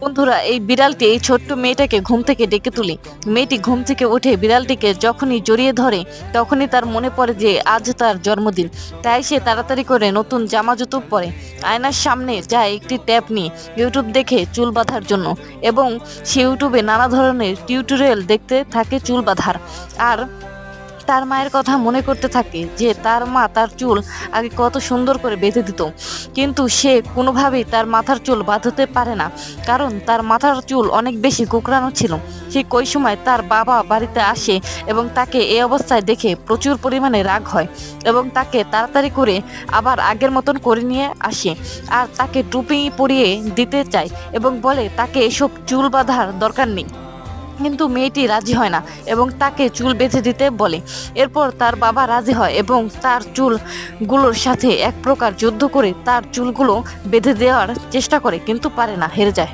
বন্ধুরা, এই বিড়ালটি এই ছোট্ট মেয়েটাকে ঘুম থেকে ডেকে তুলে। মেয়েটি ঘুম থেকে উঠে বিড়ালটিকে যখনই জড়িয়ে ধরে তখনই তার মনে পড়ে যে আজ তার জন্মদিন। তাই সে তাড়াতাড়ি করে নতুন জামা জুতো পরে আয়নার সামনে যায় একটি ট্যাপ নিয়ে ইউটিউব দেখে চুল বাঁধার জন্য, এবং সে ইউটিউবে নানা ধরনের টিউটোরিয়াল দেখতে থাকে চুল বাঁধার। আর তার মায়ের কথা মনে করতে থাকে যে তার মা তার চুল আগে কত সুন্দর করে বেঁধে দিত, কিন্তু সে কোনোভাবেই তার মাথার চুল বাঁধতে পারে না, কারণ তার মাথার চুল অনেক বেশি কোঁকড়ানো ছিল। ঠিক ওই সময় তার বাবা বাড়িতে আসে এবং তাকে এই অবস্থায় দেখে প্রচুর পরিমাণে রাগ হয় এবং তাকে তাড়াতাড়ি করে আবার আগের মতন করে নিয়ে আসে আর তাকে টুপি পরিয়ে দিতে চায় এবং বলে তাকে এসব চুল বাঁধার দরকার নেই। কিন্তু মেয়েটি রাজি হয় না এবং তাকে চুল বেঁধে দিতে বলে। এরপর তার বাবা রাজি হয় এবং তার চুলগুলোর সাথে এক প্রকার যুদ্ধ করে তার চুলগুলো বেঁধে দেওয়ার চেষ্টা করে, কিন্তু পারে না, হেরে যায়।